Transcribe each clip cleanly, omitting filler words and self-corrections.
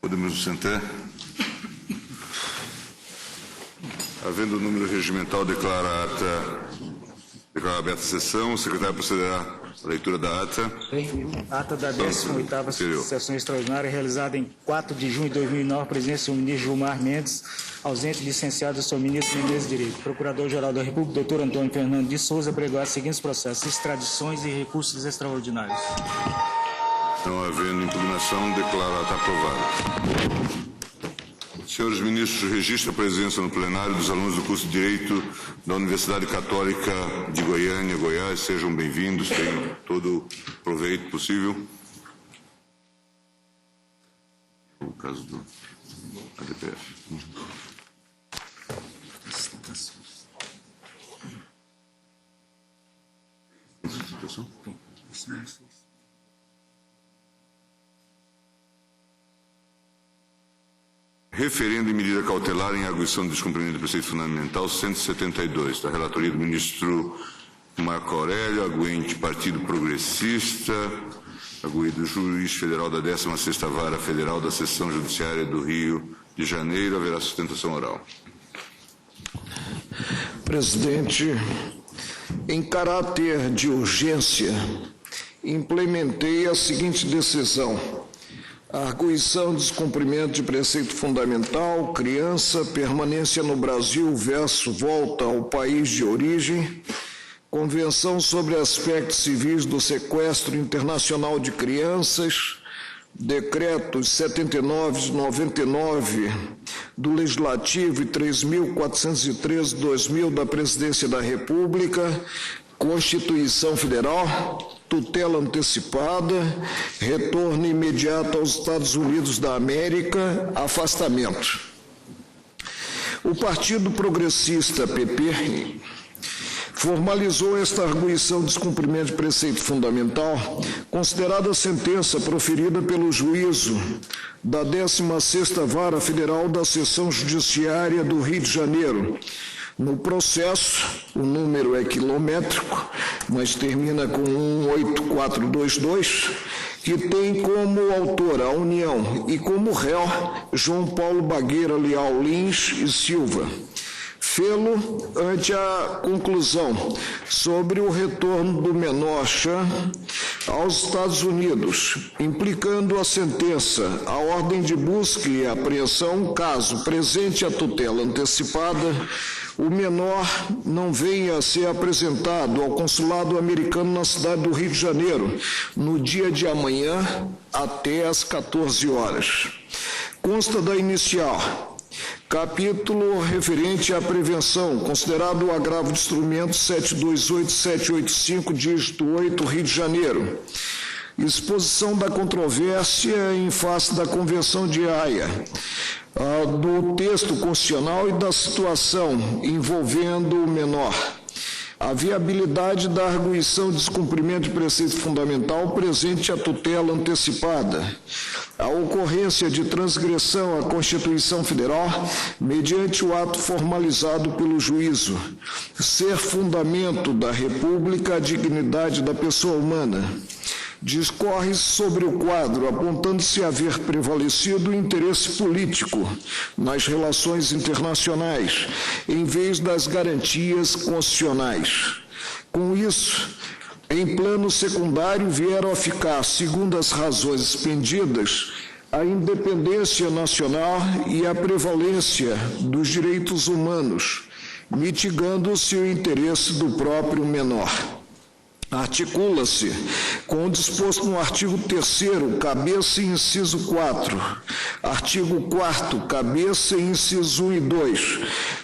Podemos nos sentar. Havendo o número regimental, declara aberta a sessão. O secretário procederá à leitura da ata. Ata da 18ª sessão extraordinária, realizada em 4 de junho de 2009, presidência do ministro Gilmar Mendes, ausente, licenciado o senhor ministro Menezes de Direito. Procurador-Geral da República, doutor Antônio Fernando de Souza, apregoar os seguintes processos: extradições e recursos extraordinários. Não havendo impugnação, declaro a ata aprovada. Senhores ministros, registro a presença no plenário dos alunos do curso de Direito da Universidade Católica de Goiânia, Goiás. Sejam bem-vindos, tenham todo o proveito possível. O caso do ADPF. Referendo em medida cautelar em arguição de descumprimento do preceito fundamental 172, da relatoria do ministro Marco Aurélio, arguente Partido Progressista, arguído juiz federal da 16ª Vara Federal da Seção Judiciária do Rio de Janeiro, haverá sustentação oral. Presidente, em caráter de urgência, implementei a seguinte decisão: a arguição de descumprimento de preceito fundamental, criança, permanência no Brasil versus volta ao país de origem, Convenção sobre aspectos civis do sequestro internacional de crianças, decretos 79 de 99 do Legislativo e 3.413 de 2000 da Presidência da República, Constituição Federal, tutela antecipada, retorno imediato aos Estados Unidos da América, afastamento. O Partido Progressista, PP, formalizou esta arguição de descumprimento de preceito fundamental, considerada a sentença proferida pelo juízo da 16ª Vara Federal da Seção Judiciária do Rio de Janeiro. No processo, o número é quilométrico, mas termina com 18422, que tem como autor a União e como réu João Paulo Bagueira Leal Lins e Silva. Fê-lo ante a conclusão sobre o retorno do menor Chan aos Estados Unidos, implicando a sentença, a ordem de busca e apreensão, caso presente a tutela antecipada, o menor não venha a ser apresentado ao consulado americano na cidade do Rio de Janeiro, no dia de amanhã, até às 14 horas. Consta da inicial: capítulo referente à prevenção, considerado o agravo de instrumento 728785, dígito 8, Rio de Janeiro. Exposição da controvérsia em face da Convenção de Haia, do texto constitucional e da situação envolvendo o menor. A viabilidade da arguição de descumprimento de preceito fundamental presente a tutela antecipada, a ocorrência de transgressão à Constituição Federal mediante o ato formalizado pelo juízo, ser fundamento da República a dignidade da pessoa humana. Discorre sobre o quadro, apontando-se haver prevalecido o interesse político nas relações internacionais, em vez das garantias constitucionais. Com isso, em plano secundário, vieram a ficar, segundo as razões expendidas, a independência nacional e a prevalência dos direitos humanos, mitigando-se o interesse do próprio menor. Articula-se com o disposto no artigo 3º, cabeça e inciso 4, artigo 4º, cabeça e inciso 1 e 2,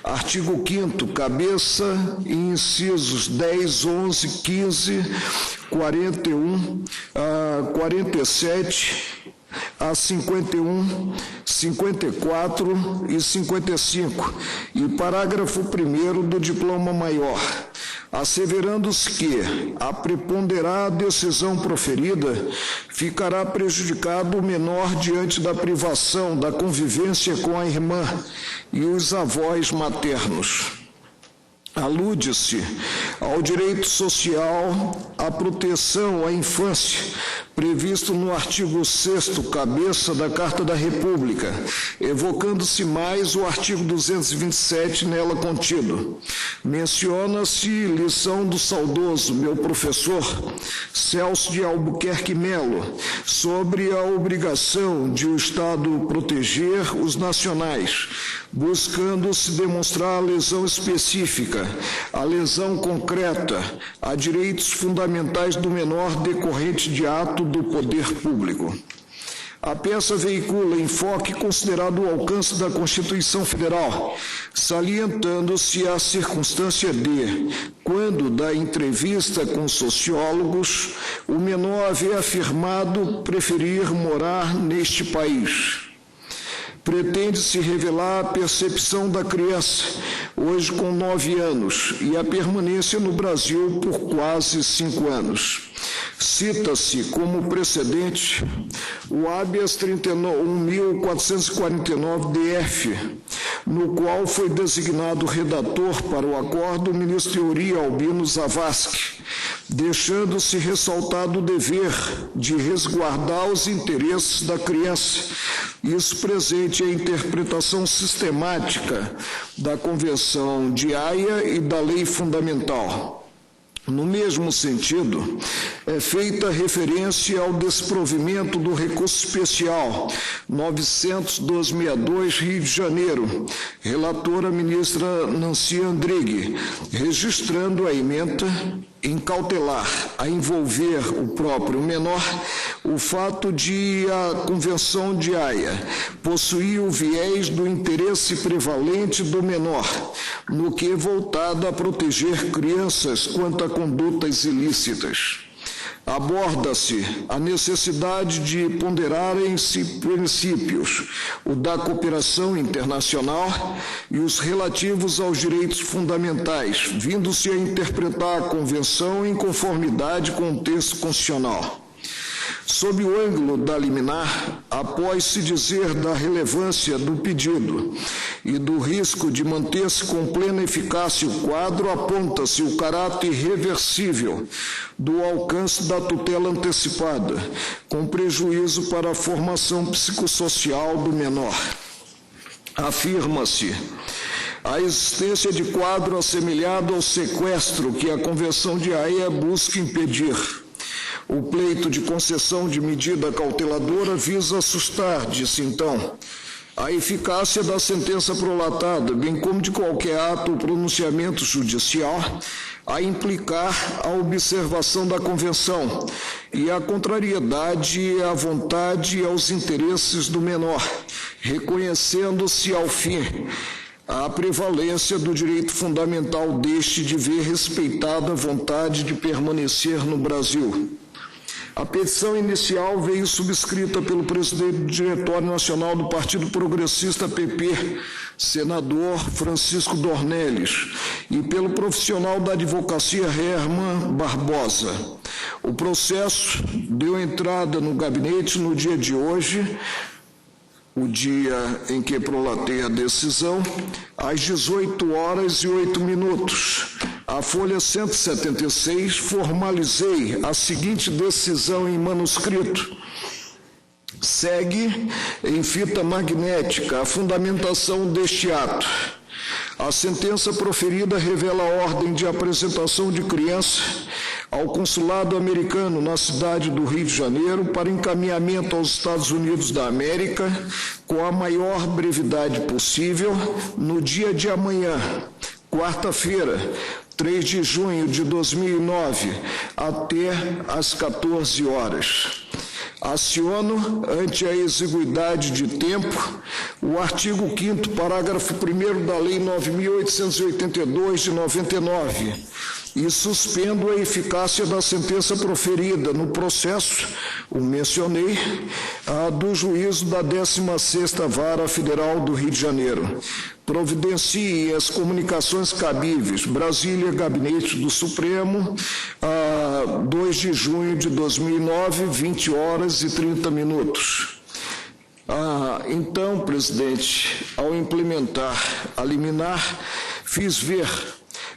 artigo 5º, cabeça e incisos 10, 11, 15, 41, 47, a 51, 54 e 55, e parágrafo 1º do diploma maior, asseverando-se que, a preponderar a decisão proferida, ficará prejudicado o menor diante da privação da convivência com a irmã e os avós maternos. Alude-se ao direito social, à proteção à infância, previsto no artigo 6º, cabeça da Carta da República, evocando-se mais o artigo 227 nela contido. Menciona-se lição do saudoso meu professor Celso de Albuquerque Melo sobre a obrigação de o Estado proteger os nacionais, buscando-se demonstrar a lesão específica, a lesão concreta a direitos fundamentais do menor decorrente de ato do poder público. A peça veicula enfoque considerado o alcance da Constituição Federal, salientando-se a circunstância de, quando da entrevista com sociólogos, o menor haver afirmado preferir morar neste país. Pretende-se revelar a percepção da criança, hoje com 9 anos, e a permanência no Brasil por quase 5 anos. Cita-se como precedente o habeas 31.449-DF, no qual foi designado redator para o acordo o ministro Euri Albino Zavascki, deixando-se ressaltado o dever de resguardar os interesses da criança, isso presente em interpretação sistemática da Convenção de Haia e da Lei Fundamental. No mesmo sentido, é feita referência ao desprovimento do recurso especial 900-262, Rio de Janeiro, relatora ministra Nancy Andrighi, registrando a ementa em cautelar a envolver o próprio menor o fato de a Convenção de Haia possuir o viés do interesse prevalente do menor, no que é voltada a proteger crianças quanto a condutas ilícitas. Aborda-se a necessidade de ponderarem-se princípios, o da cooperação internacional e os relativos aos direitos fundamentais, vindo-se a interpretar a Convenção em conformidade com o texto constitucional. Sob o ângulo da liminar, após se dizer da relevância do pedido e do risco de manter-se com plena eficácia o quadro, aponta-se o caráter irreversível do alcance da tutela antecipada, com prejuízo para a formação psicossocial do menor. Afirma-se a existência de quadro assemelhado ao sequestro que a Convenção de Haia busca impedir. O pleito de concessão de medida cauteladora visa assustar, disse então, a eficácia da sentença prolatada, bem como de qualquer ato ou pronunciamento judicial, a implicar a observação da Convenção e a contrariedade à vontade e aos interesses do menor, reconhecendo-se, ao fim, a prevalência do direito fundamental deste de ver respeitada a vontade de permanecer no Brasil. A petição inicial veio subscrita pelo presidente do Diretório Nacional do Partido Progressista PP, senador Francisco Dornelles, e pelo profissional da advocacia Herman Barbosa. O processo deu entrada no gabinete no dia de hoje, o dia em que prolatei a decisão, às 18h08. A folha 176, formalizei a seguinte decisão em manuscrito. Segue em fita magnética a fundamentação deste ato. A sentença proferida revela a ordem de apresentação de criança ao consulado americano na cidade do Rio de Janeiro para encaminhamento aos Estados Unidos da América com a maior brevidade possível no dia de amanhã, quarta-feira, 3 de junho de 2009, até às 14 horas. Aciono, ante a exiguidade de tempo, o artigo 5º, parágrafo 1º da Lei 9.882 de 99, e suspendo a eficácia da sentença proferida no processo, o mencionei, do juízo da 16ª Vara Federal do Rio de Janeiro. Providencie as comunicações cabíveis. Brasília, Gabinete do Supremo, 2 de junho de 2009, 20h30. Então, presidente, ao implementar a liminar, fiz ver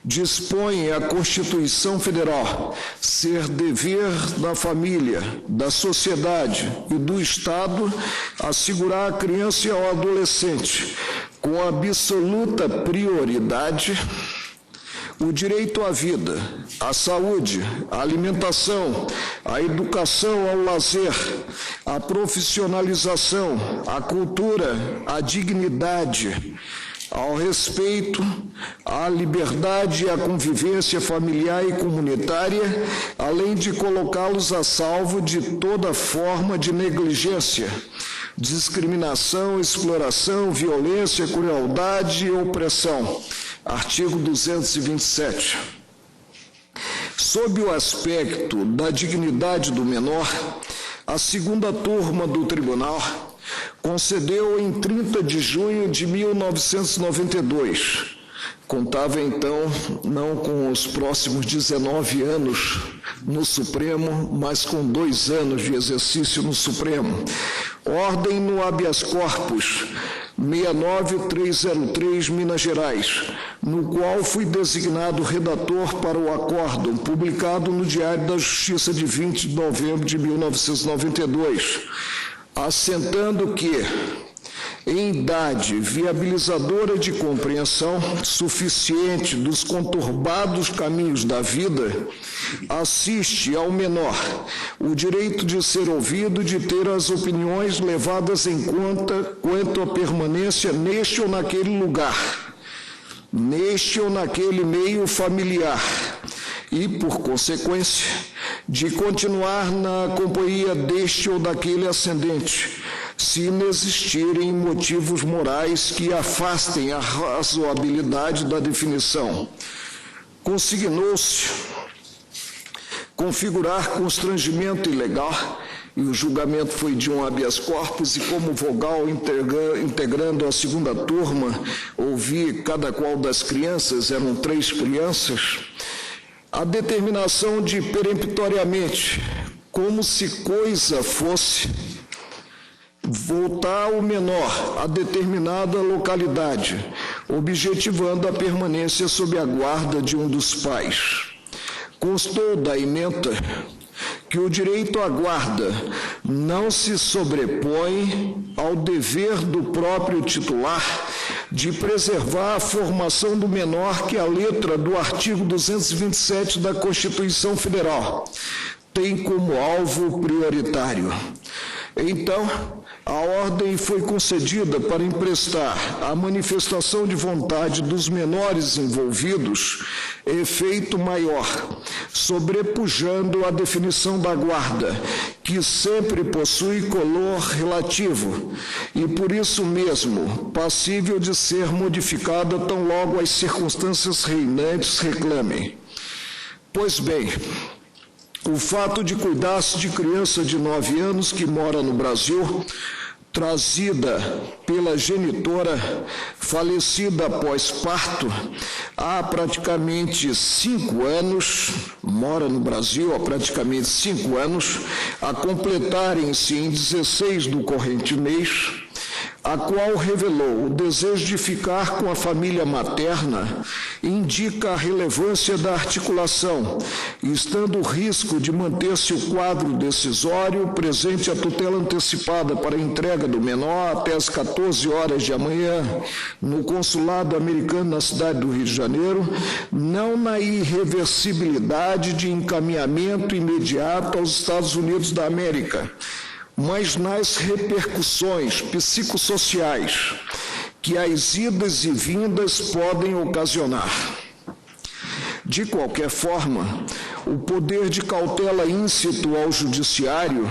dispõe a Constituição Federal ser dever da família, da sociedade e do Estado assegurar à criança e ao adolescente, com absoluta prioridade, o direito à vida, à saúde, à alimentação, à educação, ao lazer, à profissionalização, à cultura, à dignidade, ao respeito, à liberdade e à convivência familiar e comunitária, além de colocá-los a salvo de toda forma de negligência, discriminação, exploração, violência, crueldade e opressão. Artigo 227. Sob o aspecto da dignidade do menor, a segunda turma do Tribunal concedeu em 30 de junho de 1992. Contava, então, não com os próximos 19 anos no Supremo, mas com 2 anos de exercício no Supremo. Ordem no habeas corpus 69303, Minas Gerais, no qual fui designado redator para o acórdão, publicado no Diário da Justiça de 20 de novembro de 1992, assentando que, em idade viabilizadora de compreensão suficiente dos conturbados caminhos da vida, assiste ao menor o direito de ser ouvido e de ter as opiniões levadas em conta quanto à permanência neste ou naquele lugar, neste ou naquele meio familiar, e, por consequência, de continuar na companhia deste ou daquele ascendente, se inexistirem motivos morais que afastem a razoabilidade da definição. Consignou-se configurar constrangimento ilegal, e o julgamento foi de um habeas corpus, e como vogal integrando a segunda turma, ouvi cada qual das crianças, eram 3 crianças, a determinação de peremptoriamente, como se coisa fosse, voltar o menor a determinada localidade, objetivando a permanência sob a guarda de um dos pais. Constou da ementa que o direito à guarda não se sobrepõe ao dever do próprio titular de preservar a formação do menor, que a letra do artigo 227 da Constituição Federal tem como alvo prioritário. Então, a ordem foi concedida para emprestar à manifestação de vontade dos menores envolvidos efeito maior, sobrepujando a definição da guarda, que sempre possui color relativo e, por isso mesmo, passível de ser modificada tão logo as circunstâncias reinantes reclamem. Pois bem, o fato de cuidar-se de criança de 9 anos que mora no Brasil, trazida pela genitora, falecida após parto, há praticamente 5 anos, mora no Brasil há praticamente 5 anos, a completarem-se em 16 do corrente mês, a qual revelou o desejo de ficar com a família materna, indica a relevância da articulação, estando o risco de manter-se o quadro decisório presente a tutela antecipada para a entrega do menor até as 14 horas de amanhã no consulado americano na cidade do Rio de Janeiro, não na irreversibilidade de encaminhamento imediato aos Estados Unidos da América, mas nas repercussões psicossociais que as idas e vindas podem ocasionar. De qualquer forma, o poder de cautela íncito ao judiciário,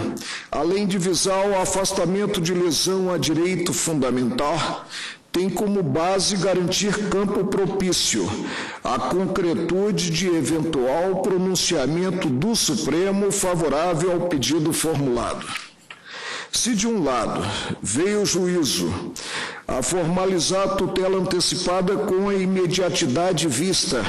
além de visar o afastamento de lesão a direito fundamental, tem como base garantir campo propício à concretude de eventual pronunciamento do Supremo favorável ao pedido formulado. Se, de um lado, veio o juízo a formalizar a tutela antecipada com a imediatidade vista,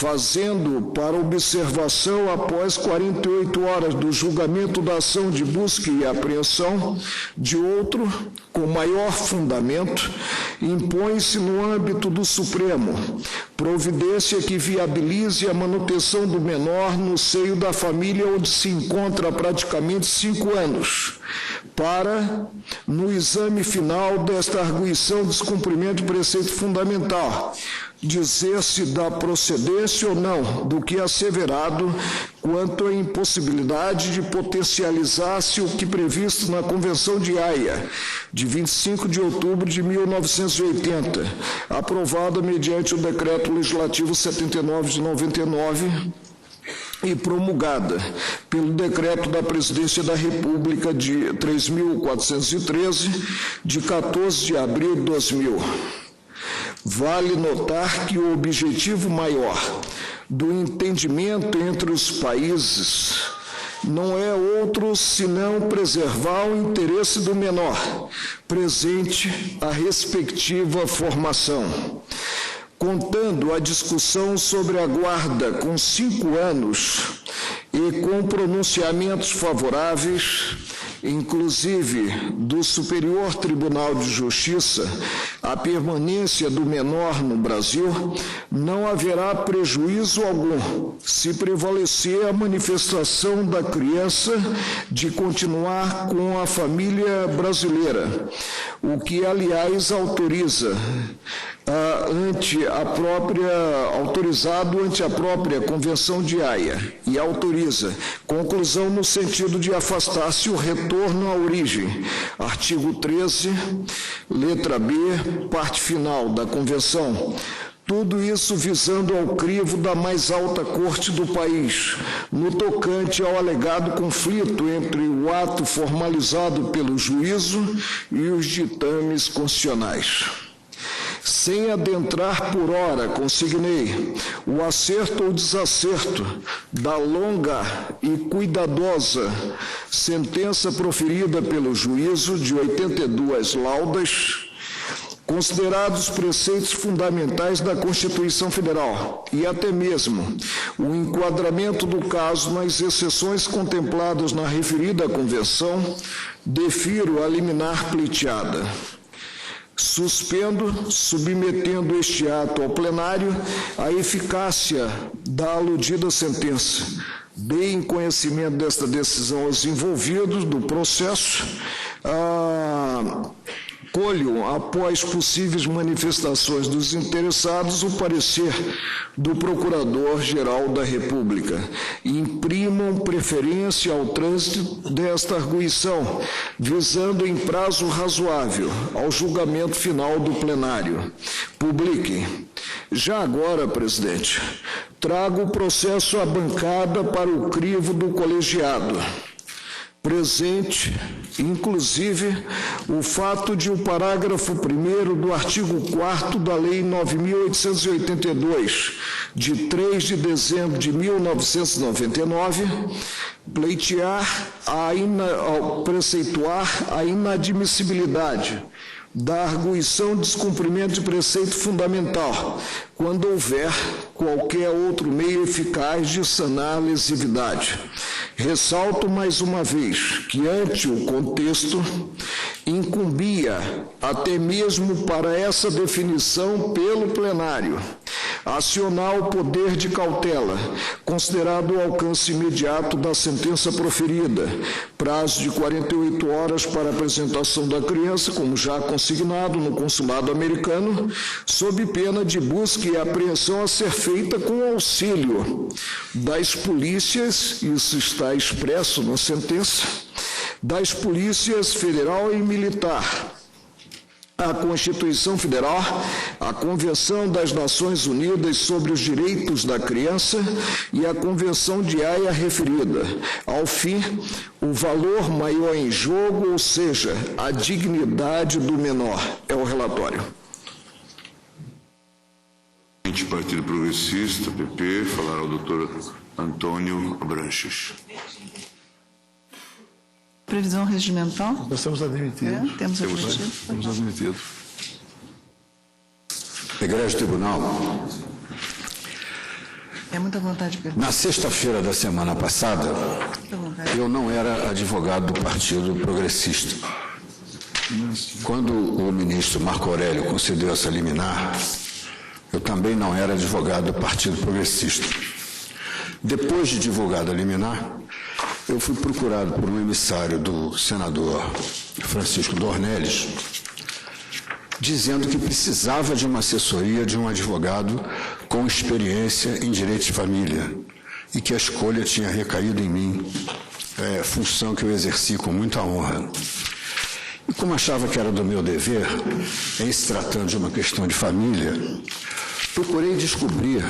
fazendo para observação após 48 horas do julgamento da ação de busca e apreensão de outro, com maior fundamento, impõe-se no âmbito do Supremo providência que viabilize a manutenção do menor no seio da família onde se encontra há praticamente 5 anos, para, no exame final desta arguição de descumprimento de preceito fundamental, dizer-se da procedência ou não do que asseverado quanto à impossibilidade de potencializar-se o que previsto na Convenção de Haia, de 25 de outubro de 1980, aprovada mediante o Decreto Legislativo 79 de 99, e promulgada pelo Decreto da Presidência da República de 3.413, de 14 de abril de 2000. Vale notar que o objetivo maior do entendimento entre os países não é outro senão preservar o interesse do menor, presente a respectiva formação. Contando a discussão sobre a guarda com 5 anos e com pronunciamentos favoráveis, inclusive do Superior Tribunal de Justiça, a permanência do menor no Brasil, não haverá prejuízo algum se prevalecer a manifestação da criança de continuar com a família brasileira, o que, aliás, autorizado ante a própria Convenção de Haia e autoriza conclusão no sentido de afastar-se o retorno à origem. Artigo 13, letra B, parte final da Convenção. Tudo isso visando ao crivo da mais alta corte do país, no tocante ao alegado conflito entre o ato formalizado pelo juízo e os ditames constitucionais. Sem adentrar por hora, consignei o acerto ou desacerto da longa e cuidadosa sentença proferida pelo juízo de 82 laudas, considerados preceitos fundamentais da Constituição Federal e até mesmo o enquadramento do caso nas exceções contempladas na referida convenção, defiro a liminar pleiteada. Suspendo, submetendo este ato ao plenário, a eficácia da aludida sentença. Dei em conhecimento desta decisão aos envolvidos do processo, colho, após possíveis manifestações dos interessados, o parecer do Procurador-Geral da República. Imprimam preferência ao trânsito desta arguição, visando em prazo razoável ao julgamento final do plenário. Publiquem. Já agora, presidente, trago o processo à bancada para o crivo do colegiado. Presente, inclusive, o fato de o parágrafo 1º do artigo 4º da Lei 9.882, de 3 de dezembro de 1999, preceituar a inadmissibilidade da arguição de descumprimento de preceito fundamental, quando houver qualquer outro meio eficaz de sanar a lesividade. Ressalto mais uma vez que, ante o contexto, incumbia, até mesmo para essa definição pelo plenário, acionar o poder de cautela, considerado o alcance imediato da sentença proferida, prazo de 48 horas para apresentação da criança, como já consignado no consulado americano, sob pena de busca e apreensão a ser feita com auxílio das polícias, isso está expresso na sentença, das polícias federal e militar, a Constituição Federal, a Convenção das Nações Unidas sobre os Direitos da Criança e a Convenção de Haia referida. Ao fim, o valor maior em jogo, ou seja, a dignidade do menor. É o relatório. Partido Progressista, PP, falará o doutor Antônio Abranches. Previsão regimental? Nós estamos admitidos. Temos admitido. Estamos admitidos. Egrégio Tribunal, É muita vontade de perguntar. Na sexta-feira da semana passada, eu não era advogado do Partido Progressista. Quando o ministro Marco Aurélio concedeu essa liminar, eu também não era advogado do Partido Progressista. Depois de divulgada a liminar, eu fui procurado por um emissário do senador Francisco Dornelles, dizendo que precisava de uma assessoria de um advogado com experiência em direito de família e que a escolha tinha recaído em mim, função que eu exerci com muita honra. E como achava que era do meu dever, em se tratando de uma questão de família, procurei descobrir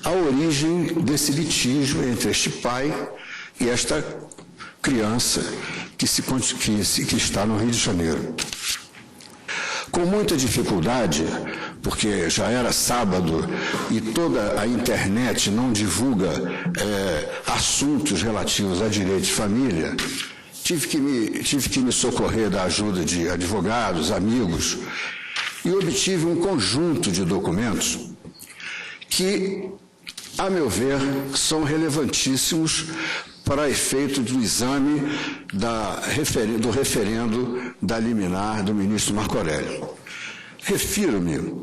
a origem desse litígio entre este pai e esta criança que está no Rio de Janeiro. Com muita dificuldade, porque já era sábado e toda a internet não divulga assuntos relativos a direito de família, tive que me socorrer da ajuda de advogados, amigos, e obtive um conjunto de documentos que, a meu ver, são relevantíssimos para efeito do exame do referendo da liminar do ministro Marco Aurélio. Refiro-me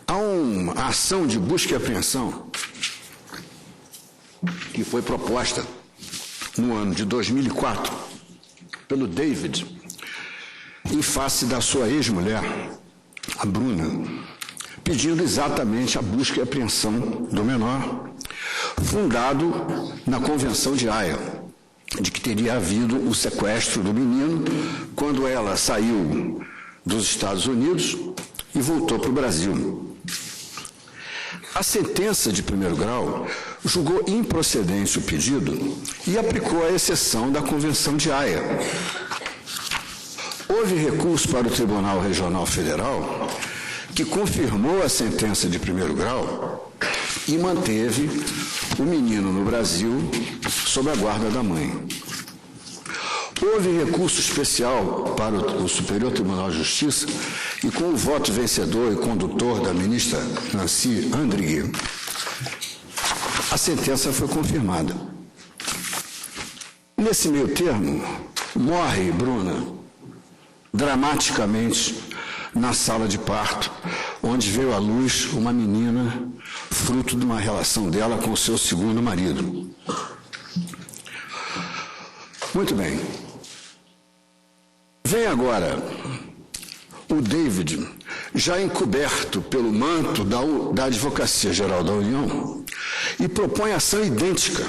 a uma ação de busca e apreensão que foi proposta no ano de 2004 pelo David, em face da sua ex-mulher, a Bruna, pedindo exatamente a busca e apreensão do menor, fundado na Convenção de Haia, de que teria havido o sequestro do menino quando ela saiu dos Estados Unidos e voltou para o Brasil. A sentença de primeiro grau julgou improcedente o pedido e aplicou a exceção da Convenção de Haia. Houve recurso para o Tribunal Regional Federal, que confirmou a sentença de primeiro grau e manteve o menino no Brasil sob a guarda da mãe. Houve recurso especial para o Superior Tribunal de Justiça e, com o voto vencedor e condutor da ministra Nancy Andrighi, a sentença foi confirmada. Nesse meio termo, morre Bruna dramaticamente na sala de parto, onde veio à luz uma menina, fruto de uma relação dela com o seu segundo marido. Muito bem. Vem agora o David, já encoberto pelo manto da Advocacia Geral da União, e propõe ação idêntica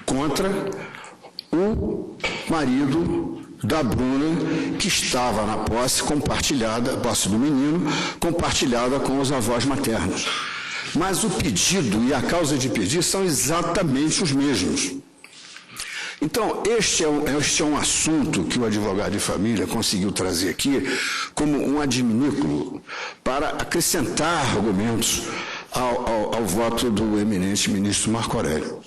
contra o marido da Bruna, que estava na posse compartilhada, a posse do menino, compartilhada com os avós maternos. Mas o pedido e a causa de pedir são exatamente os mesmos. Então, este é um assunto que o advogado de família conseguiu trazer aqui como um adminículo para acrescentar argumentos ao voto do eminente ministro Marco Aurélio.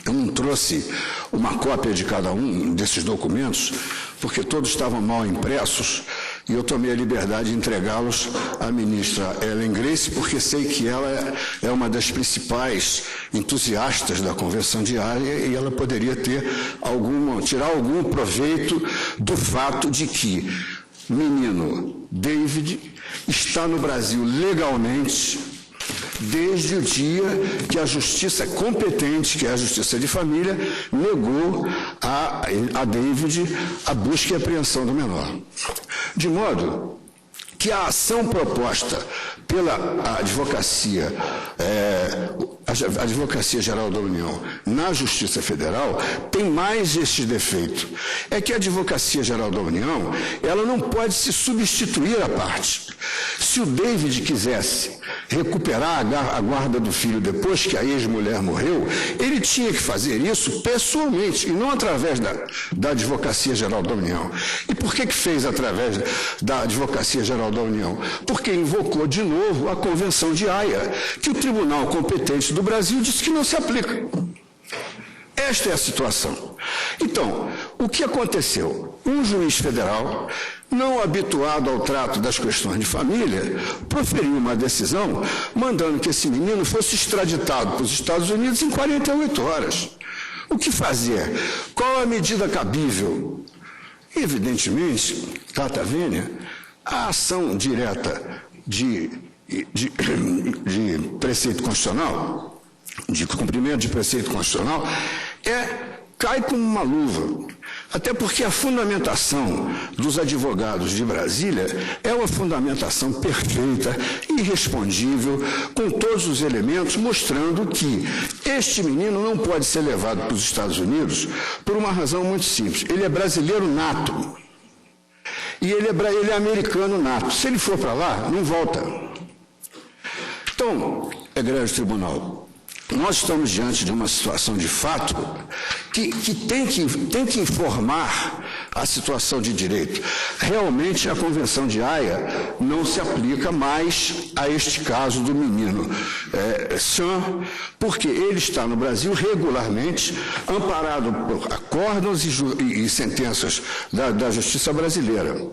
Eu não trouxe uma cópia de cada um desses documentos, porque todos estavam mal impressos, e eu tomei a liberdade de entregá-los à ministra Ellen Grace, porque sei que ela é uma das principais entusiastas da Convenção de Haia e ela poderia tirar algum proveito do fato de que o menino David está no Brasil legalmente desde o dia que a justiça competente, que é a Justiça de Família, negou a David a busca e apreensão do menor. De modo que a ação proposta pela Advocacia Geral da União na Justiça Federal tem mais este defeito. É que a Advocacia Geral da União, ela não pode se substituir à parte. Se o David quisesse recuperar a guarda do filho depois que a ex-mulher morreu, ele tinha que fazer isso pessoalmente e não através da Advocacia Geral da União. E por que fez através da Advocacia Geral da União? Porque invocou de novo a Convenção de Haia, que o Tribunal competente do Brasil disse que não se aplica. Esta é a situação. Então, o que aconteceu? Um juiz federal não habituado ao trato das questões de família, proferiu uma decisão mandando que esse menino fosse extraditado para os Estados Unidos em 48 horas. O que fazer? Qual a medida cabível? Evidentemente, Data Vênia, a ação direta de preceito constitucional, de cumprimento de preceito constitucional, cai como uma luva. Até porque a fundamentação dos advogados de Brasília é uma fundamentação perfeita, irrespondível, com todos os elementos mostrando que este menino não pode ser levado para os Estados Unidos por uma razão muito simples. Ele é brasileiro nato. E ele é americano nato. Se ele for para lá, não volta. Então, egrégio tribunal, nós estamos diante de uma situação de fato que tem que informar a situação de direito. Realmente, a Convenção de Haia não se aplica mais a este caso do menino Sean, porque ele está no Brasil regularmente, amparado por acórdãos e sentenças da Justiça brasileira.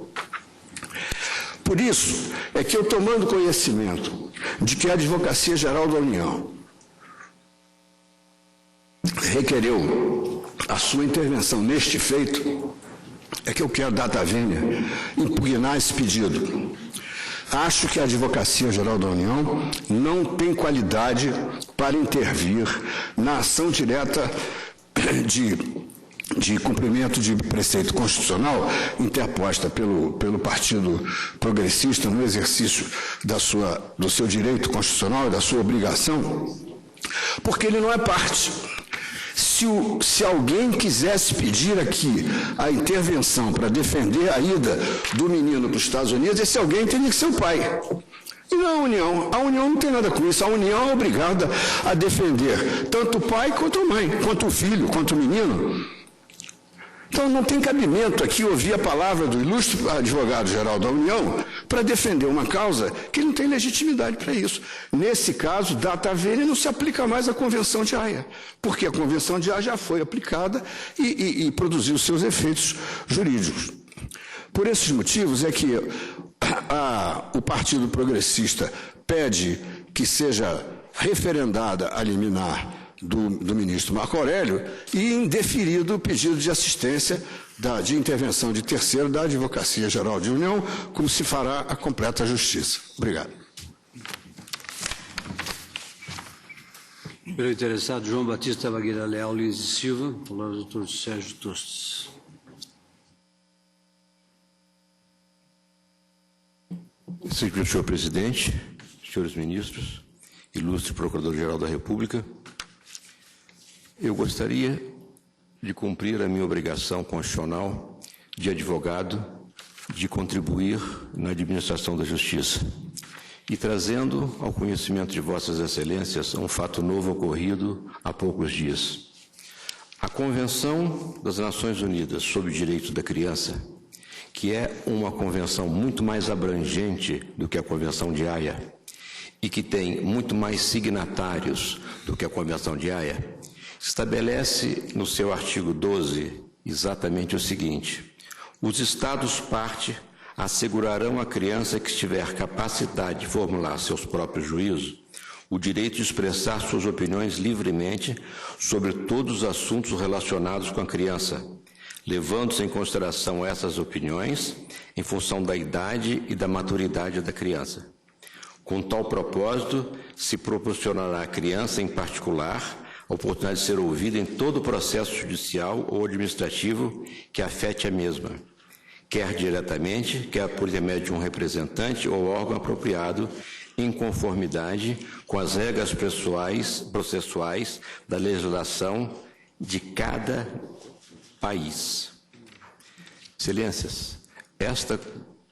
Por isso, é que eu, tomando conhecimento de que a Advocacia Geral da União requereu a sua intervenção neste feito, é que eu quero, Data Vênia, impugnar esse pedido. Acho que a Advocacia Geral da União não tem qualidade para intervir na ação direta de cumprimento de preceito constitucional interposta pelo Partido Progressista no exercício do seu direito constitucional e da sua obrigação, porque ele não é parte. Se alguém quisesse pedir aqui a intervenção para defender a ida do menino para os Estados Unidos, esse alguém teria que ser o pai. E não a União. A União não tem nada com isso. A União é obrigada a defender tanto o pai quanto a mãe, quanto o filho, quanto o menino. Então, não tem cabimento aqui ouvir a palavra do ilustre advogado-geral da União para defender uma causa que não tem legitimidade para isso. Nesse caso, Data Vênia não se aplica mais à Convenção de Haia, porque a Convenção de Haia já foi aplicada e produziu seus efeitos jurídicos. Por esses motivos é que o Partido Progressista pede que seja referendada a liminar do ministro Marco Aurélio e indeferido o pedido de assistência de intervenção de terceiro da Advocacia Geral de União, como se fará a completa justiça. Obrigado. Pelo interessado, João Batista Bagueira Leal Lins de Silva, palavra do doutor Sérgio Tostes. Senhor presidente, senhores ministros, ilustre Procurador-Geral da República, eu gostaria de cumprir a minha obrigação constitucional de advogado, de contribuir na administração da Justiça e trazendo ao conhecimento de Vossas Excelências um fato novo ocorrido há poucos dias. A Convenção das Nações Unidas sobre o Direito da Criança, que é uma convenção muito mais abrangente do que a Convenção de Haia e que tem muito mais signatários do que a Convenção de Haia, estabelece no seu artigo 12 exatamente o seguinte: os Estados-parte assegurarão à criança que tiver capacidade de formular seus próprios juízos o direito de expressar suas opiniões livremente sobre todos os assuntos relacionados com a criança, levando-se em consideração essas opiniões em função da idade e da maturidade da criança. Com tal propósito, se proporcionará à criança, em particular, a oportunidade de ser ouvida em todo o processo judicial ou administrativo que afete a mesma, quer diretamente, quer por intermédio de um representante ou órgão apropriado, em conformidade com as regras processuais da legislação de cada país. Excelências, esta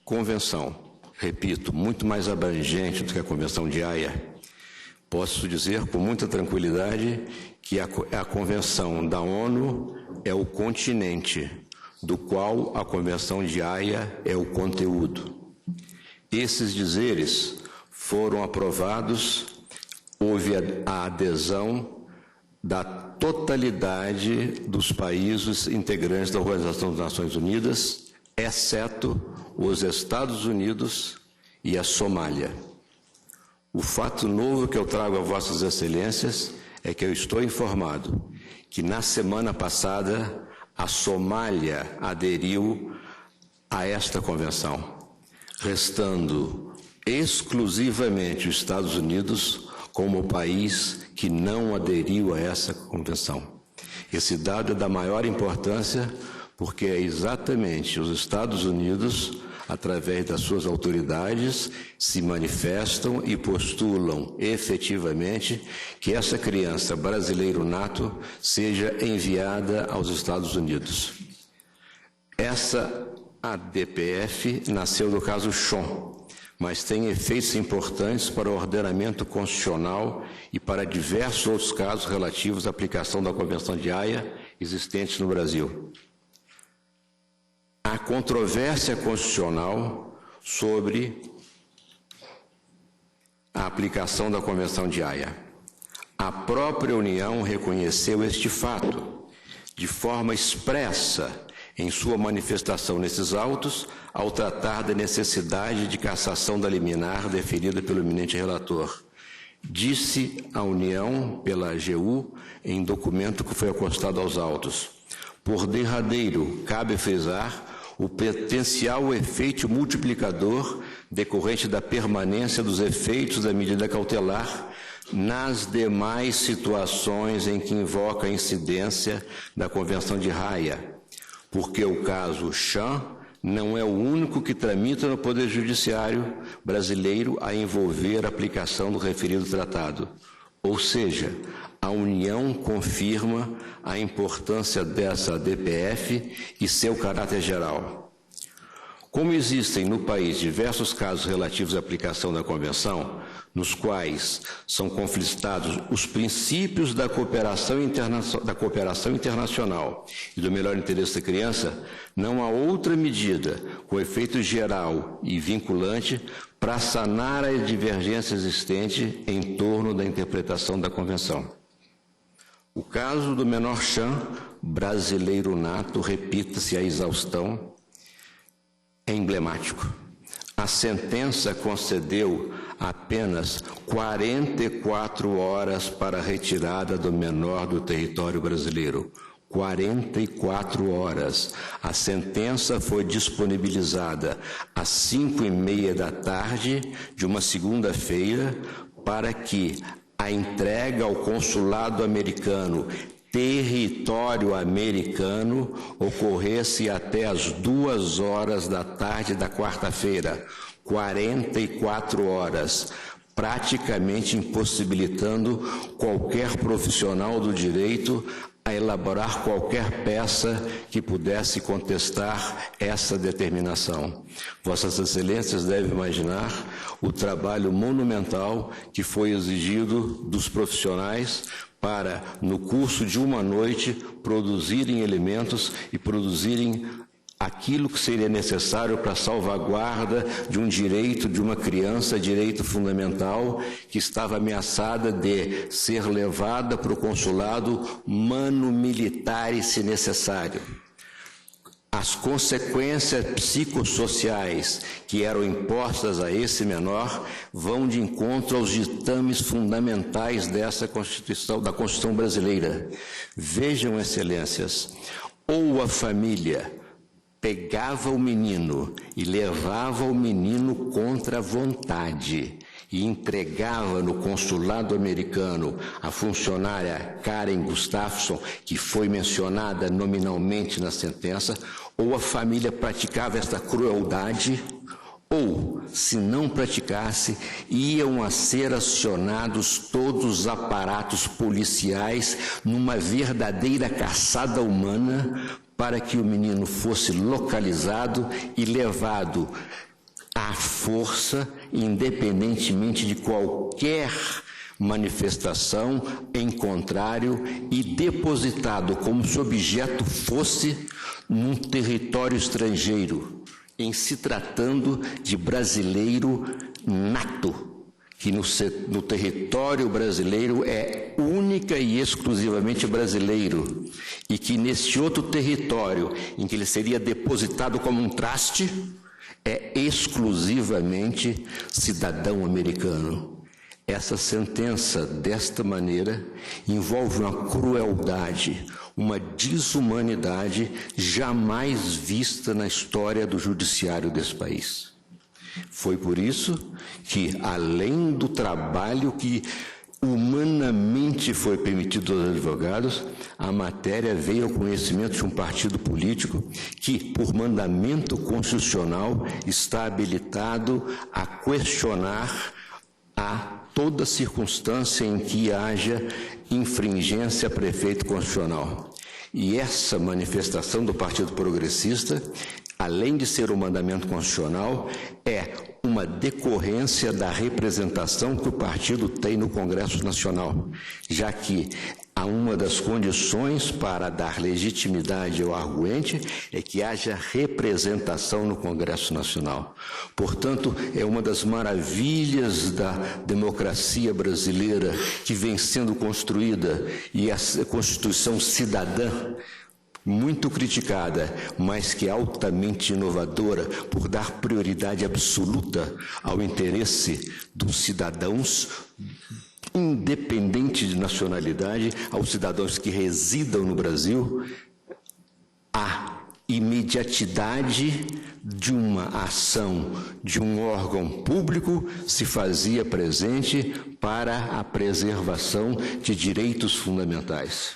convenção, repito, muito mais abrangente do que a Convenção de Haia, posso dizer com muita tranquilidade que a Convenção da ONU é o continente, do qual a Convenção de Haia é o conteúdo. Esses dizeres foram aprovados, houve a adesão da totalidade dos países integrantes da Organização das Nações Unidas, exceto os Estados Unidos e a Somália. O fato novo que eu trago a Vossas Excelências é que eu estou informado que na semana passada a Somália aderiu a esta convenção, restando exclusivamente os Estados Unidos como o país que não aderiu a essa convenção. Esse dado é da maior importância porque é exatamente os Estados Unidos, através das suas autoridades, se manifestam e postulam efetivamente que essa criança brasileiro nato seja enviada aos Estados Unidos. Essa ADPF nasceu do caso Chon, mas tem efeitos importantes para o ordenamento constitucional e para diversos outros casos relativos à aplicação da Convenção de Haia existentes no Brasil. A controvérsia constitucional sobre a aplicação da Convenção de Haia. A própria União reconheceu este fato de forma expressa em sua manifestação nesses autos, ao tratar da necessidade de cassação da liminar deferida pelo eminente relator. Disse a União, pela AGU, em documento que foi acostado aos autos. Por derradeiro, cabe frisar o potencial efeito multiplicador decorrente da permanência dos efeitos da medida cautelar nas demais situações em que invoca a incidência da Convenção de Haia, porque o caso Chan não é o único que tramita no Poder Judiciário brasileiro a envolver a aplicação do referido tratado. Ou seja, a União confirma a importância dessa DPF e seu caráter geral. Como existem no país diversos casos relativos à aplicação da Convenção, nos quais são conflitados os princípios da cooperação internacional e do melhor interesse da criança, não há outra medida com efeito geral e vinculante para sanar a divergência existente em torno da interpretação da Convenção. O caso do menor Chan, brasileiro nato, repita-se a exaustão, é emblemático. A sentença concedeu apenas 44 horas para a retirada do menor do território brasileiro. 44 horas. A sentença foi disponibilizada às 5h30 da tarde de uma segunda-feira para que a entrega ao consulado americano, território americano, ocorresse até às 2h da tarde da quarta-feira, 44 horas, praticamente impossibilitando qualquer profissional do direito a elaborar qualquer peça que pudesse contestar essa determinação. Vossas Excelências devem imaginar o trabalho monumental que foi exigido dos profissionais para, no curso de uma noite, produzirem elementos e produzirem aquilo que seria necessário para a salvaguarda de um direito de uma criança, direito fundamental, que estava ameaçada de ser levada para o consulado mano militare, se necessário. As consequências psicossociais que eram impostas a esse menor vão de encontro aos ditames fundamentais dessa Constituição, da Constituição brasileira. Vejam, Excelências, ou a família pegava o menino e levava o menino contra a vontade e entregava no consulado americano a funcionária Karen Gustafson, que foi mencionada nominalmente na sentença, ou a família praticava esta crueldade, ou, se não praticasse, iam a ser acionados todos os aparatos policiais numa verdadeira caçada humana para que o menino fosse localizado e levado à força, independentemente de qualquer manifestação em contrário, e depositado como se o objeto fosse num território estrangeiro, em se tratando de brasileiro nato, que no território brasileiro é única e exclusivamente brasileiro, e que neste outro território, em que ele seria depositado como um traste, é exclusivamente cidadão americano. Essa sentença, desta maneira, envolve uma crueldade, uma desumanidade jamais vista na história do judiciário desse país. Foi por isso que, além do trabalho que humanamente foi permitido aos advogados, a matéria veio ao conhecimento de um partido político que, por mandamento constitucional, está habilitado a questionar a toda circunstância em que haja infringência a prefeito constitucional. E essa manifestação do Partido Progressista, além de ser um mandamento constitucional, é uma decorrência da representação que o partido tem no Congresso Nacional, já que uma das condições para dar legitimidade ao arguente é que haja representação no Congresso Nacional. Portanto, é uma das maravilhas da democracia brasileira que vem sendo construída, e a Constituição cidadã, muito criticada, mas que é altamente inovadora por dar prioridade absoluta ao interesse dos cidadãos, independente de nacionalidade, aos cidadãos que residam no Brasil. A imediatidade de uma ação de um órgão público se fazia presente para a preservação de direitos fundamentais.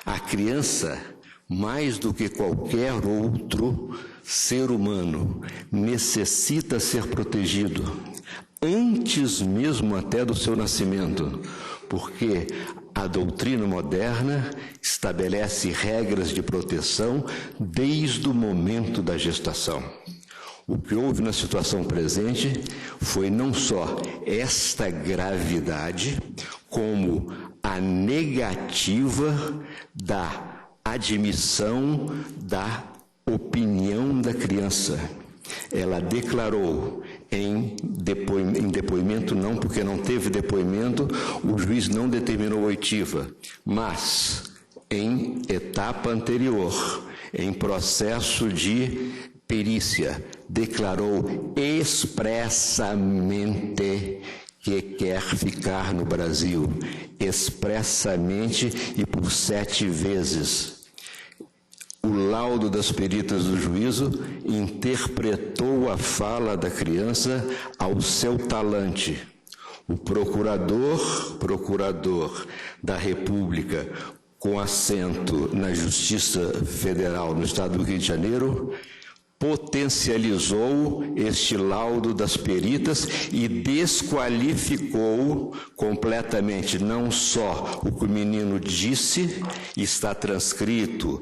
A criança, mais do que qualquer outro ser humano, necessita ser protegido, antes mesmo até do seu nascimento, porque a doutrina moderna estabelece regras de proteção desde o momento da gestação. O que houve na situação presente foi não só esta gravidade, como a negativa da admissão da opinião da criança. Ela declarou em depoimento, não, porque não teve depoimento, o juiz não determinou oitiva, mas em etapa anterior, em processo de perícia, declarou expressamente que quer ficar no Brasil, expressamente e por 7 vezes. O laudo das peritas do juízo interpretou a fala da criança ao seu talante. O procurador da República, com assento na Justiça Federal no Estado do Rio de Janeiro, potencializou este laudo das peritas e desqualificou completamente não só o que o menino disse, está transcrito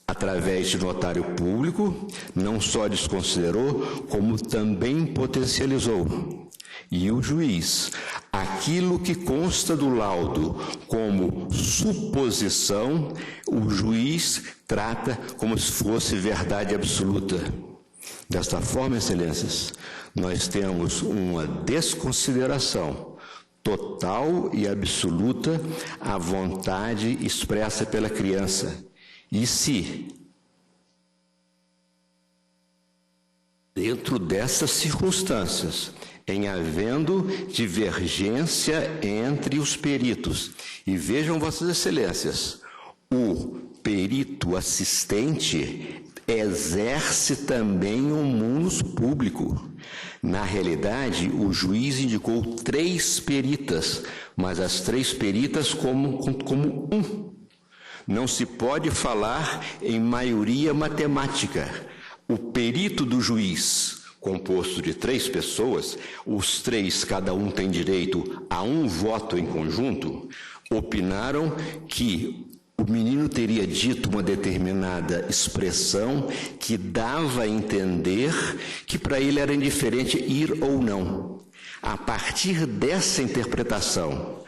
através de notário público, não só desconsiderou, como também potencializou. E o juiz, aquilo que consta do laudo como suposição, o juiz trata como se fosse verdade absoluta. Desta forma, excelências, nós temos uma desconsideração total e absoluta à vontade expressa pela criança. E se, dentro dessas circunstâncias, em havendo divergência entre os peritos, e vejam, vossas excelências, o perito assistente exerce também um munus público. Na realidade, o juiz indicou 3 peritas, mas as 3 peritas como um. Não se pode falar em maioria matemática. O perito do juiz, composto de 3 pessoas, os 3, cada um tem direito a um voto em conjunto, opinaram que o menino teria dito uma determinada expressão que dava a entender que para ele era indiferente ir ou não. A partir dessa interpretação,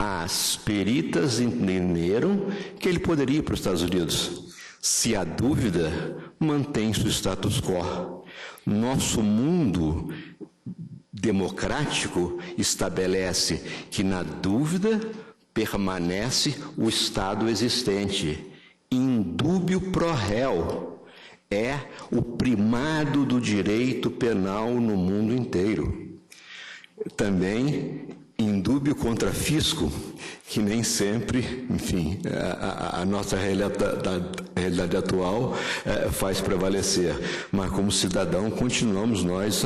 as peritas entenderam que ele poderia ir para os Estados Unidos. Se há dúvida, mantém-se o status quo. Nosso mundo democrático estabelece que, na dúvida, permanece o estado existente. Indúbio pro réu. é o primado do direito penal no mundo inteiro. Também indúbio contra fisco, que nem sempre, enfim, a nossa realidade atual faz prevalecer. Mas, como cidadão, continuamos nós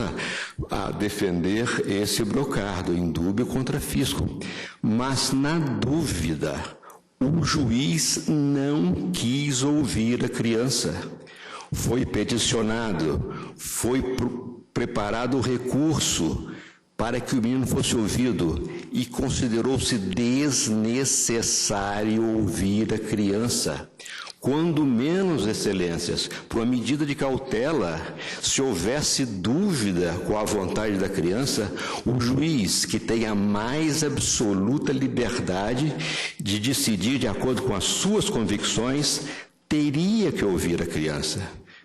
a defender esse brocardo, indúbio contra fisco. Mas, na dúvida, o juiz não quis ouvir a criança. Foi peticionado, foi preparado o recurso para que o menino fosse ouvido e considerou-se desnecessário ouvir a criança. Quando menos, excelências, por uma medida de cautela, se houvesse dúvida com a vontade da criança, o juiz, que tem a mais absoluta liberdade de decidir de acordo com as suas convicções, teria que ouvir a criança.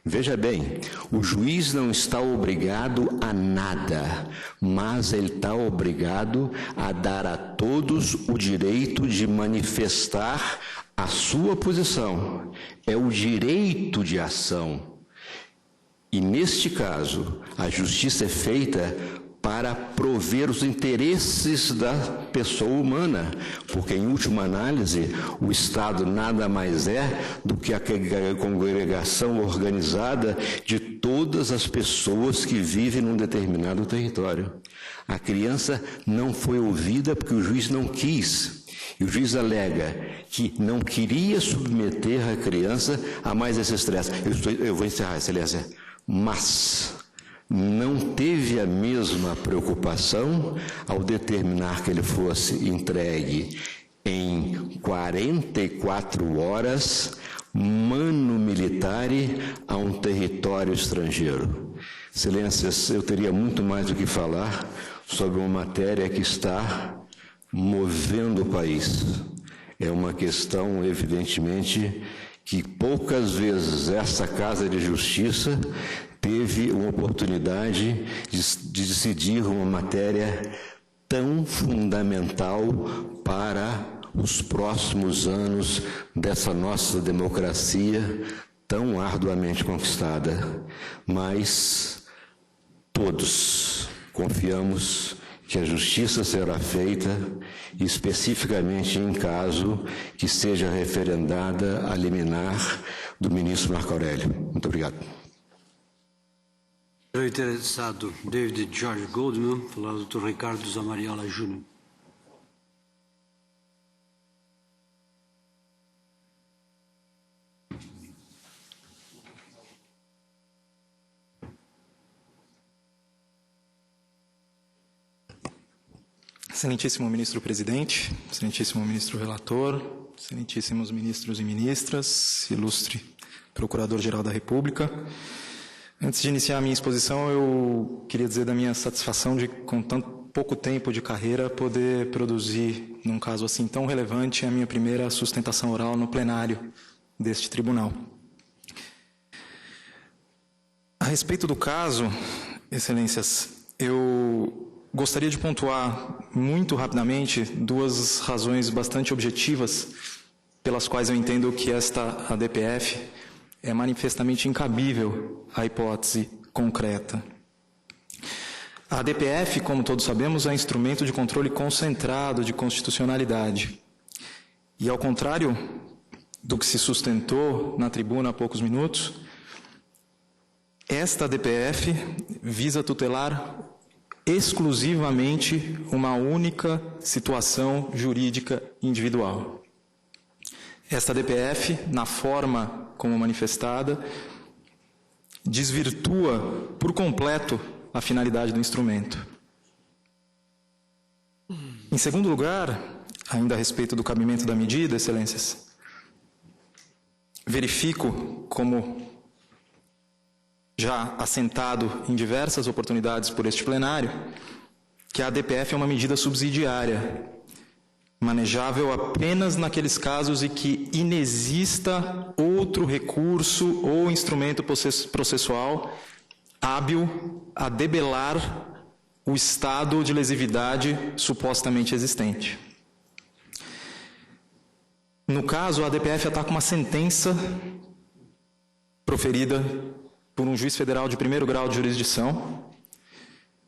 Veja bem, o juiz não está obrigado a nada, mas ele está obrigado a dar a todos o direito de manifestar a sua posição. É o direito de ação. E, neste caso, a justiça é feita para prover os interesses da pessoa humana, porque, em última análise, o Estado nada mais é do que a congregação organizada de todas as pessoas que vivem num determinado território. A criança não foi ouvida porque o juiz não quis. E o juiz alega que não queria submeter a criança a mais esse estresse. Eu vou encerrar, excelência. Mas não teve a mesma preocupação ao determinar que ele fosse entregue em 44 horas, manu militare, a um território estrangeiro. Excelências, eu teria muito mais do que falar sobre uma matéria que está movendo o país. É uma questão, evidentemente, que poucas vezes essa Casa de Justiça teve uma oportunidade de decidir uma matéria tão fundamental para os próximos anos dessa nossa democracia tão arduamente conquistada. Mas todos confiamos que a justiça será feita, especificamente em caso que seja referendada a liminar do ministro Marco Aurélio. Muito obrigado. O interessado David George Goldman, falado Dr. Ricardo Zamariola Júnior. Excelentíssimo ministro-presidente, excelentíssimo ministro-relator, excelentíssimos ministros e ministras, ilustre procurador-geral da República. Antes de iniciar a minha exposição, eu queria dizer da minha satisfação de, com tão pouco tempo de carreira, poder produzir, num caso assim tão relevante, a minha primeira sustentação oral no plenário deste tribunal. A respeito do caso, excelências, eu gostaria de pontuar muito rapidamente duas razões bastante objetivas pelas quais eu entendo que esta ADPF é manifestamente incabível à hipótese concreta. A ADPF, como todos sabemos, é instrumento de controle concentrado de constitucionalidade. E, ao contrário do que se sustentou na tribuna há poucos minutos, esta ADPF visa tutelar exclusivamente uma única situação jurídica individual. Esta ADPF, na forma como manifestada, desvirtua por completo a finalidade do instrumento. Em segundo lugar, ainda a respeito do cabimento da medida, excelências, verifico, como já assentado em diversas oportunidades por este plenário, que a ADPF é uma medida subsidiária, manejável apenas naqueles casos em que inexista outro recurso ou instrumento processual hábil a debelar o estado de lesividade supostamente existente. No caso, a ADPF ataca uma sentença proferida por um juiz federal de primeiro grau de jurisdição.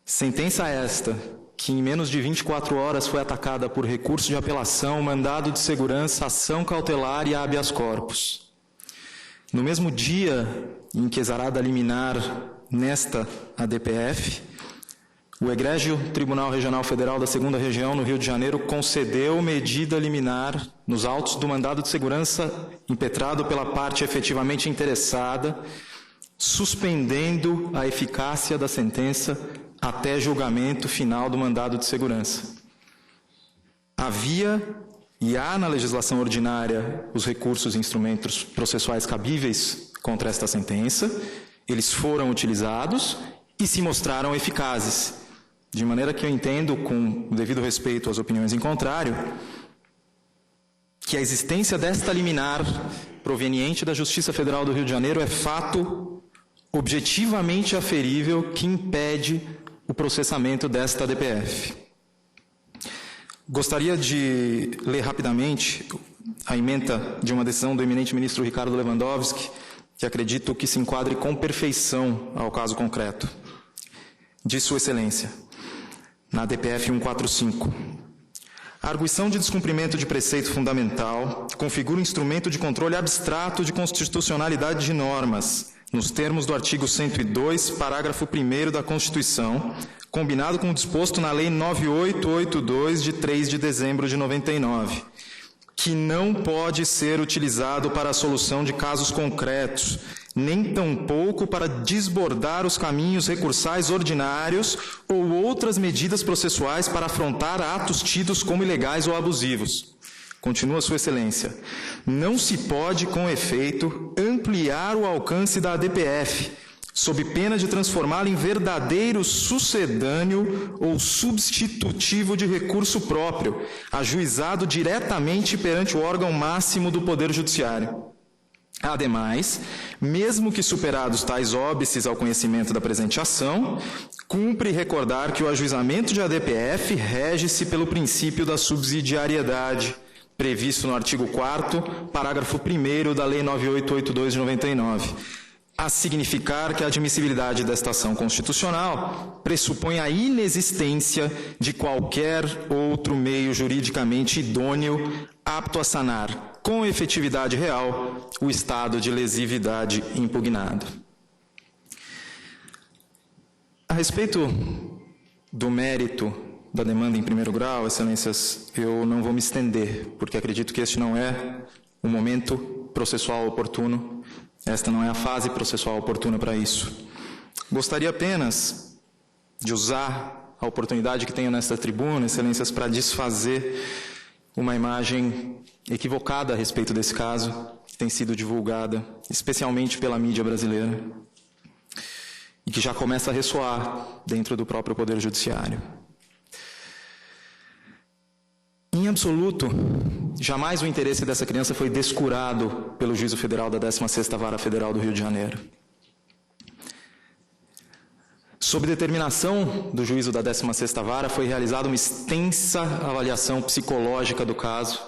Sentença esta que em menos de 24 horas foi atacada por recurso de apelação, mandado de segurança, ação cautelar e habeas corpus. No mesmo dia em que exarada liminar nesta ADPF, o Egrégio Tribunal Regional Federal da 2ª Região, no Rio de Janeiro, concedeu medida liminar nos autos do mandado de segurança impetrado pela parte efetivamente interessada, suspendendo a eficácia da sentença até julgamento final do mandado de segurança. Havia e há na legislação ordinária os recursos e instrumentos processuais cabíveis contra esta sentença, eles foram utilizados e se mostraram eficazes. De maneira que eu entendo, com o devido respeito às opiniões em contrário, que a existência desta liminar proveniente da Justiça Federal do Rio de Janeiro é fato objetivamente aferível que impede o processamento desta ADPF. Gostaria de ler rapidamente a ementa de uma decisão do eminente ministro Ricardo Lewandowski, que acredito que se enquadre com perfeição ao caso concreto. De Sua Excelência, na ADPF 145. A arguição de descumprimento de preceito fundamental configura um instrumento de controle abstrato de constitucionalidade de normas, nos termos do artigo 102, parágrafo 1º da Constituição, combinado com o disposto na Lei 9882, de 3 de dezembro de 99, que não pode ser utilizado para a solução de casos concretos, nem tampouco para desbordar os caminhos recursais ordinários ou outras medidas processuais para afrontar atos tidos como ilegais ou abusivos. Continua Sua Excelência. Não se pode, com efeito, ampliar o alcance da ADPF, sob pena de transformá-la em verdadeiro sucedâneo ou substitutivo de recurso próprio, ajuizado diretamente perante o órgão máximo do Poder Judiciário. Ademais, mesmo que superados tais óbices ao conhecimento da presente ação, cumpre recordar que o ajuizamento de ADPF rege-se pelo princípio da subsidiariedade, previsto no artigo 4º, parágrafo 1º da Lei 9882 de 99, a significar que a admissibilidade desta ação constitucional pressupõe a inexistência de qualquer outro meio juridicamente idôneo apto a sanar, com efetividade real, o estado de lesividade impugnado. A respeito do mérito da demanda em primeiro grau, Excelências, eu não vou me estender, porque acredito que este não é o momento processual oportuno, esta não é a fase processual oportuna para isso. Gostaria apenas de usar a oportunidade que tenho nesta tribuna, Excelências, para desfazer uma imagem equivocada a respeito desse caso, que tem sido divulgada, especialmente pela mídia brasileira, e que já começa a ressoar dentro do próprio Poder Judiciário. Em absoluto, jamais o interesse dessa criança foi descurado pelo Juízo Federal da 16ª Vara Federal do Rio de Janeiro. Sob determinação do juízo da 16ª Vara, foi realizada uma extensa avaliação psicológica do caso,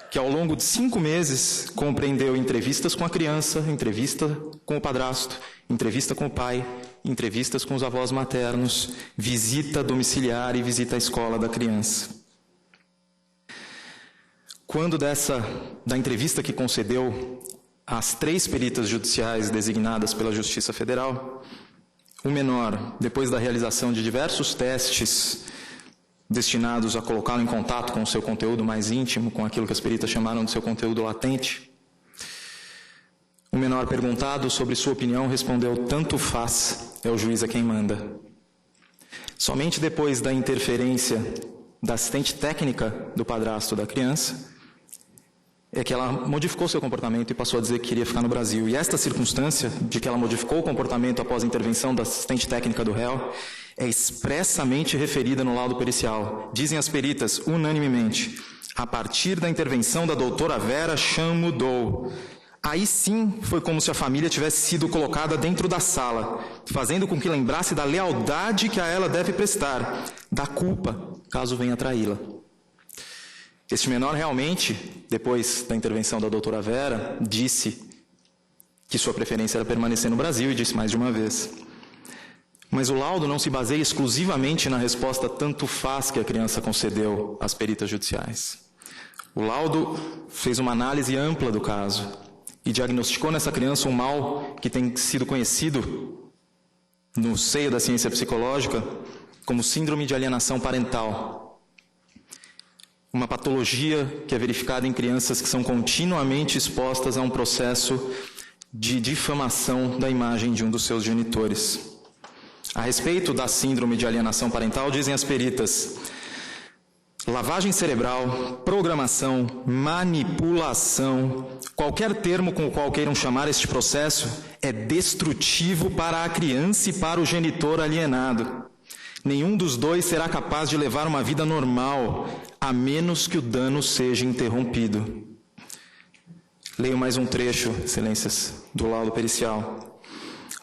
que ao longo de 5 meses compreendeu entrevistas com a criança, entrevista com o padrasto, entrevista com o pai, entrevistas com os avós maternos, visita domiciliar e visita à escola da criança. Quando da entrevista que concedeu às 3 peritas judiciais designadas pela Justiça Federal, o menor, depois da realização de diversos testes destinados a colocá-lo em contato com o seu conteúdo mais íntimo, com aquilo que as peritas chamaram de seu conteúdo latente, o menor, perguntado sobre sua opinião, respondeu: tanto faz, é o juiz a quem manda. Somente depois da interferência da assistente técnica do padrasto da criança, é que ela modificou seu comportamento e passou a dizer que queria ficar no Brasil. E esta circunstância de que ela modificou o comportamento após a intervenção da assistente técnica do réu é expressamente referida no laudo pericial. Dizem as peritas, unanimemente, a partir da intervenção da doutora Vera, Chan mudou. Aí sim foi como se a família tivesse sido colocada dentro da sala, fazendo com que lembrasse da lealdade que a ela deve prestar, da culpa, caso venha traí-la. Este menor realmente, depois da intervenção da doutora Vera, disse que sua preferência era permanecer no Brasil e disse mais de uma vez. Mas o laudo não se baseia exclusivamente na resposta tanto faz que a criança concedeu às peritas judiciais. O laudo fez uma análise ampla do caso e diagnosticou nessa criança um mal que tem sido conhecido no seio da ciência psicológica como síndrome de alienação parental. Uma patologia que é verificada em crianças que são continuamente expostas a um processo de difamação da imagem de um dos seus genitores. A respeito da síndrome de alienação parental, dizem as peritas: lavagem cerebral, programação, manipulação, qualquer termo com o qual queiram chamar este processo, é destrutivo para a criança e para o genitor alienado. Nenhum dos dois será capaz de levar uma vida normal, a menos que o dano seja interrompido. Leio mais um trecho, excelências, do laudo pericial.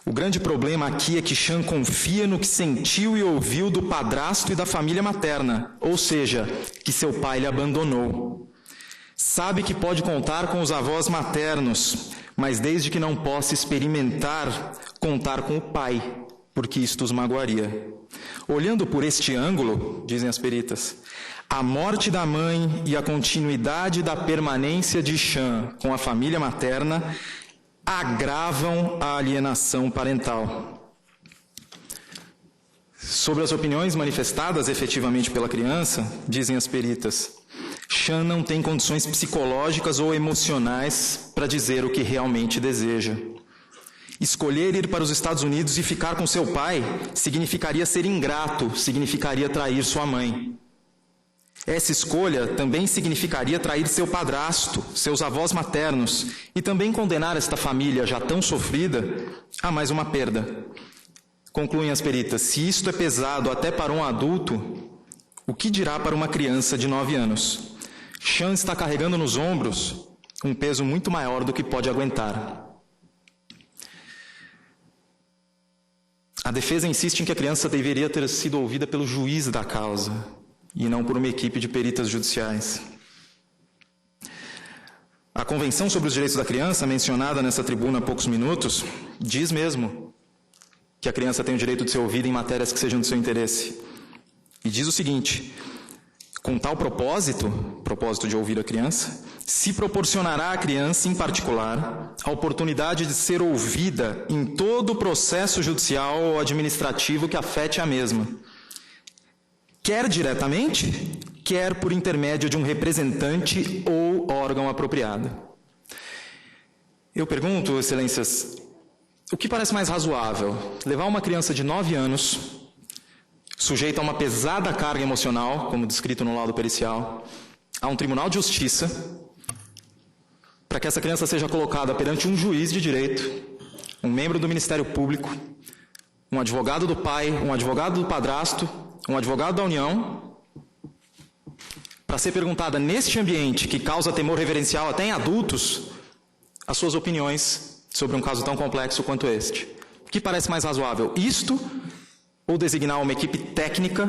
O grande problema aqui é que Chan confia no que sentiu e ouviu do padrasto e da família materna, ou seja, que seu pai lhe abandonou. Sabe que pode contar com os avós maternos, mas desde que não possa experimentar contar com o pai, porque isto os magoaria. Olhando por este ângulo, dizem as peritas, a morte da mãe e a continuidade da permanência de Chan com a família materna agravam a alienação parental. Sobre as opiniões manifestadas efetivamente pela criança, dizem as peritas, Chan não tem condições psicológicas ou emocionais para dizer o que realmente deseja. Escolher ir para os Estados Unidos e ficar com seu pai significaria ser ingrato, significaria trair sua mãe. Essa escolha também significaria trair seu padrasto, seus avós maternos, e também condenar esta família já tão sofrida a mais uma perda. Concluem as peritas, se isto é pesado até para um adulto, o que dirá para uma criança de 9 anos? Chan está carregando nos ombros um peso muito maior do que pode aguentar. A defesa insiste em que a criança deveria ter sido ouvida pelo juiz da causa, e não por uma equipe de peritas judiciais. A Convenção sobre os Direitos da Criança, mencionada nessa tribuna há poucos minutos, diz mesmo que a criança tem o direito de ser ouvida em matérias que sejam do seu interesse. E diz o seguinte, com tal propósito de ouvir a criança, se proporcionará à criança, em particular, a oportunidade de ser ouvida em todo o processo judicial ou administrativo que afete a mesma, quer diretamente, quer por intermédio de um representante ou órgão apropriado. Eu pergunto, excelências, o que parece mais razoável? Levar uma criança de 9 anos, sujeita a uma pesada carga emocional, como descrito no laudo pericial, a um tribunal de justiça, para que essa criança seja colocada perante um juiz de direito, um membro do Ministério Público, um advogado do pai, um advogado do padrasto, um advogado da União, para ser perguntada neste ambiente que causa temor reverencial até em adultos, as suas opiniões sobre um caso tão complexo quanto este. O que parece mais razoável? Isto ou designar uma equipe técnica,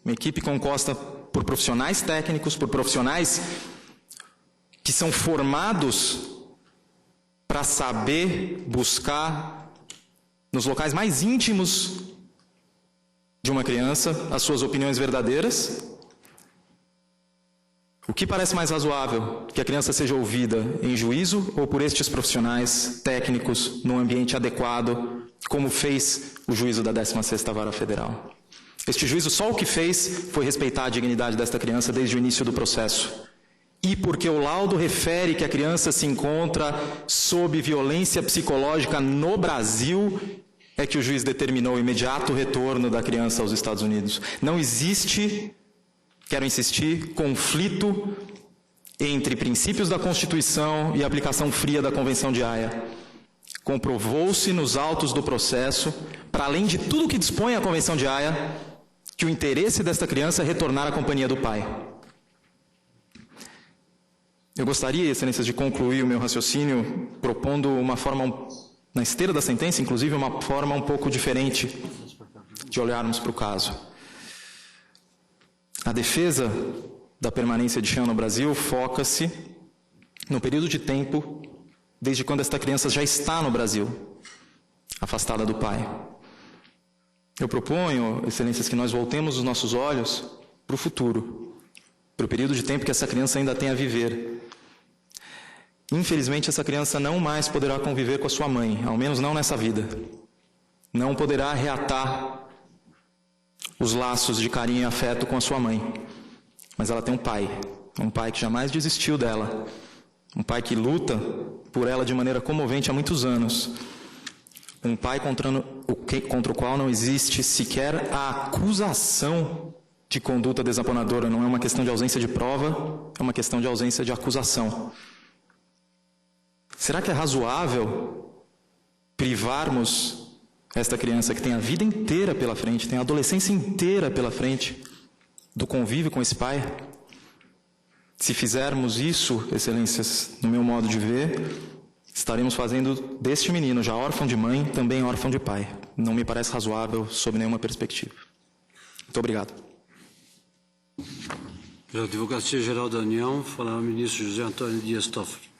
uma equipe composta por profissionais técnicos, por profissionais que são formados para saber buscar nos locais mais íntimos de uma criança as suas opiniões verdadeiras? O que parece mais razoável? Que a criança seja ouvida em juízo ou por estes profissionais técnicos num ambiente adequado, como fez o juízo da 16ª Vara Federal? Este juízo só o que fez foi respeitar a dignidade desta criança desde o início do processo. E porque o laudo refere que a criança se encontra sob violência psicológica no Brasil, é que o juiz determinou o imediato retorno da criança aos Estados Unidos. Não existe, quero insistir, conflito entre princípios da Constituição e a aplicação fria da Convenção de Haia. Comprovou-se nos autos do processo, para além de tudo que dispõe a Convenção de Haia, que o interesse desta criança é retornar à companhia do pai. Eu gostaria, excelências, de concluir o meu raciocínio propondo uma forma, na esteira da sentença, inclusive, uma forma um pouco diferente de olharmos para o caso. A defesa da permanência de Chan no Brasil foca-se no período de tempo desde quando esta criança já está no Brasil, afastada do pai. Eu proponho, excelências, que nós voltemos os nossos olhos para o futuro, para o período de tempo que essa criança ainda tem a viver. Infelizmente, essa criança não mais poderá conviver com a sua mãe, ao menos não nessa vida. Não poderá reatar os laços de carinho e afeto com a sua mãe. Mas ela tem um pai que jamais desistiu dela, um pai que luta por ela de maneira comovente há muitos anos, um pai contra o qual não existe sequer a acusação de conduta desaponadora. Não é uma questão de ausência de prova, é uma questão de ausência de acusação. Será que é razoável privarmos esta criança que tem a vida inteira pela frente, tem a adolescência inteira pela frente, do convívio com esse pai? Se fizermos isso, excelências, no meu modo de ver, estaremos fazendo deste menino, já órfão de mãe, também órfão de pai. Não me parece razoável sob nenhuma perspectiva. Muito obrigado. Pela Advocacia Geral da União, falará o ministro José Antônio Dias Toffoli.